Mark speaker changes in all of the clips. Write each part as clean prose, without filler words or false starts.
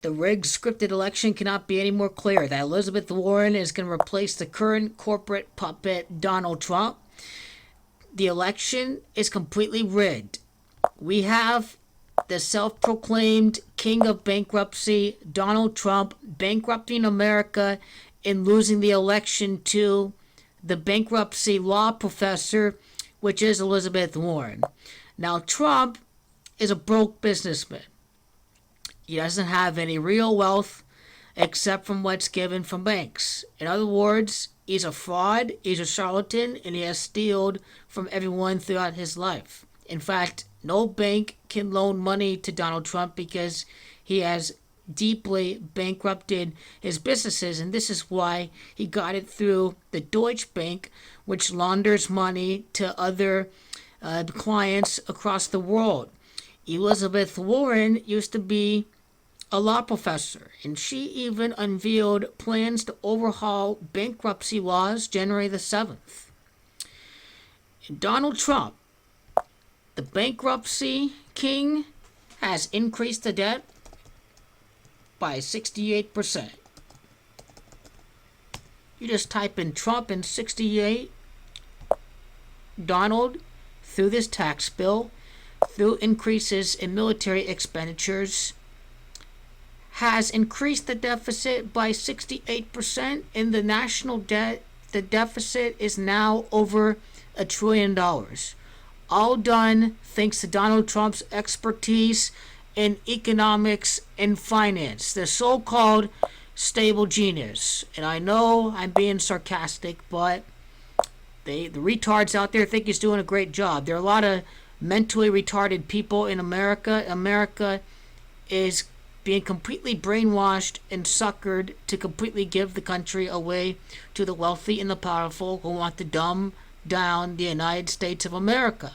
Speaker 1: The rigged scripted election cannot be any more clear that Elizabeth Warren is going to replace the current corporate puppet Donald Trump. The election is completely rigged. We have the self-proclaimed king of bankruptcy, Donald Trump, bankrupting America and losing the election to the bankruptcy law professor, which is Elizabeth Warren. Now, Trump is a broke businessman. He doesn't have any real wealth except from what's given from banks. In other words, he's a fraud, he's a charlatan, and he has stealed from everyone throughout his life. In fact, no bank can loan money to Donald Trump because he has deeply bankrupted his businesses, and this is why he got it through the Deutsche Bank, which launders money to other clients across the world. Elizabeth Warren used to be a law professor, and she even unveiled plans to overhaul bankruptcy laws January the 7th. And Donald Trump, the bankruptcy king, has increased the debt by 68%. You just type in Trump and 68, Donald, through this tax bill, through increases in military expenditures, has increased the deficit by 68%. In the national debt, the deficit is now over $1 trillion. All done thanks to Donald Trump's expertise in economics and finance, the so-called stable genius. And I know I'm being sarcastic, but the retards out there think he's doing a great job. There are a lot of mentally retarded people in America. America is being completely brainwashed and suckered to completely give the country away to the wealthy and the powerful who want to dumb down the United States of America.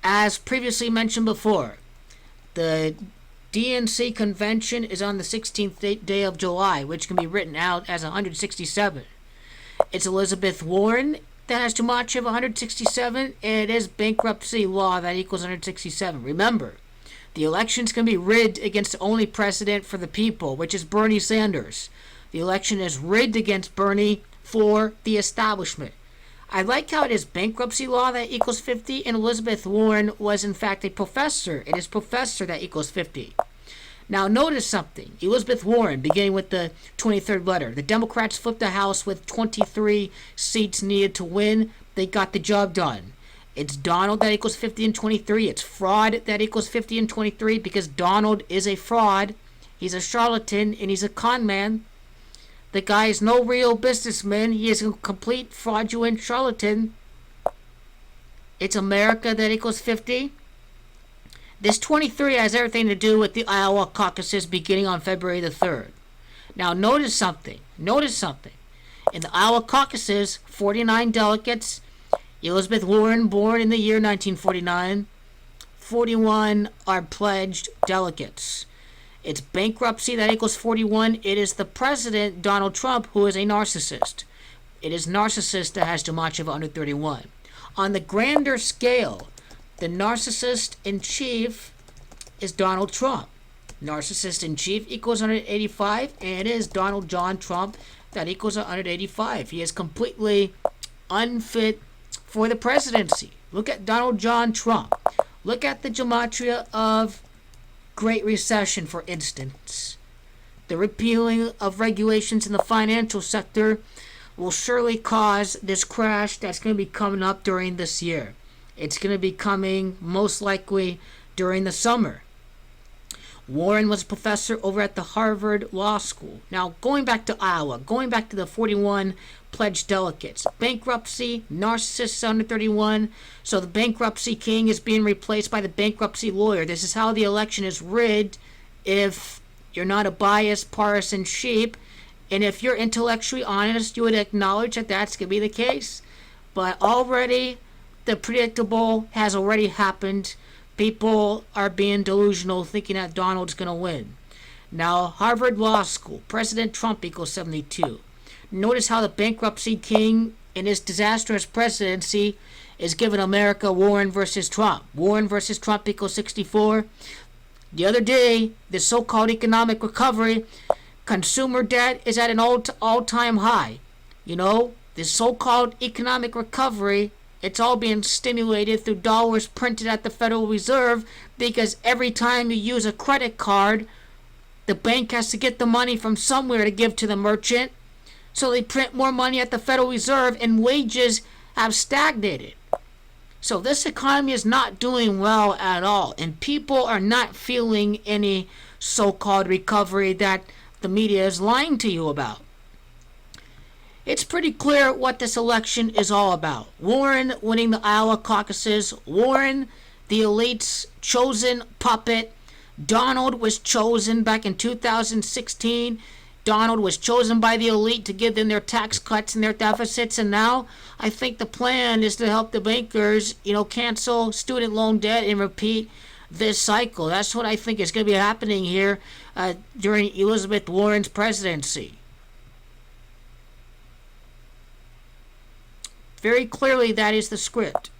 Speaker 1: As previously mentioned before, the DNC convention is on the 16th day of July, which can be written out as 167. It's Elizabeth Warren that has too much of 167, and it is bankruptcy law that equals 167. Remember, the elections can be rigged against the only precedent for the people, which is Bernie Sanders. The election is rigged against Bernie for the establishment. I like how it is bankruptcy law that equals 50, and Elizabeth Warren was in fact a professor. It is professor that equals 50. Now notice something. Elizabeth Warren, beginning with the 23rd letter. The Democrats flipped the House with 23 seats needed to win. They got the job done. It's Donald that equals 50 and 23. It's fraud that equals 50 and 23 because Donald is a fraud. He's a charlatan and he's a con man. The guy is no real businessman. He is a complete fraudulent charlatan. It's America that equals 50. This 23 has everything to do with the Iowa caucuses beginning on February the 3rd. Now notice something. Notice something. In the Iowa caucuses, 49 delegates. Elizabeth Warren, born in the year 1949. 41 are pledged delegates. It's bankruptcy that equals 41. It is the president, Donald Trump, who is a narcissist. It is narcissist that has too much of 131. On the grander scale, the narcissist in chief is Donald Trump. Narcissist in chief equals 185, and it is Donald John Trump that equals 185. He is completely unfit for the presidency. Look at Donald John Trump. Look at the gematria of Great Recession, for instance. The repealing of regulations in the financial sector will surely cause this crash that's going to be coming up during this year. It's going to be coming most likely during the summer. Warren was a professor over at the Harvard Law School. Now, going back to Iowa, going back to the 41 pledged delegates. Bankruptcy, narcissists under 31. So the bankruptcy king is being replaced by the bankruptcy lawyer. This is how the election is rigged if you're not a biased partisan sheep. And if you're intellectually honest, you would acknowledge that that's going to be the case. But already, the predictable has already happened. People are being delusional, thinking that Donald's going to win. Now, Harvard Law School, President Trump equals 72. Notice how the bankruptcy king in his disastrous presidency is giving America Warren versus Trump. Warren versus Trump equals 64. The other day, the so-called economic recovery, consumer debt is at an all-time high. You know, this so-called economic recovery, it's all being stimulated through dollars printed at the Federal Reserve, because every time you use a credit card, the bank has to get the money from somewhere to give to the merchant. So they print more money at the Federal Reserve, and wages have stagnated. So this economy is not doing well at all, and people are not feeling any so-called recovery that the media is lying to you about. It's pretty clear what this election is all about. Warren winning the Iowa caucuses. Warren, the elite's chosen puppet. Donald was chosen back in 2016. Donald was chosen by the elite to give them their tax cuts and their deficits, and now I think the plan is to help the bankers, cancel student loan debt and repeat this cycle. That's what I think is going to be happening here during Elizabeth Warren's presidency. Very clearly, that is the script.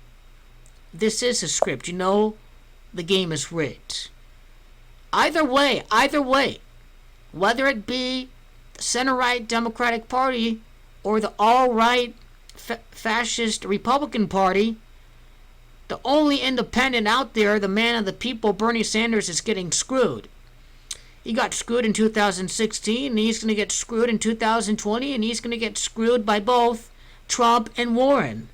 Speaker 1: This is a script. The game is rigged. Either way, whether it be the center-right Democratic Party or the all-right fascist Republican Party, the only independent out there, the man of the people, Bernie Sanders, is getting screwed. He got screwed in 2016, and he's going to get screwed in 2020, and he's going to get screwed by both Trump and Warren.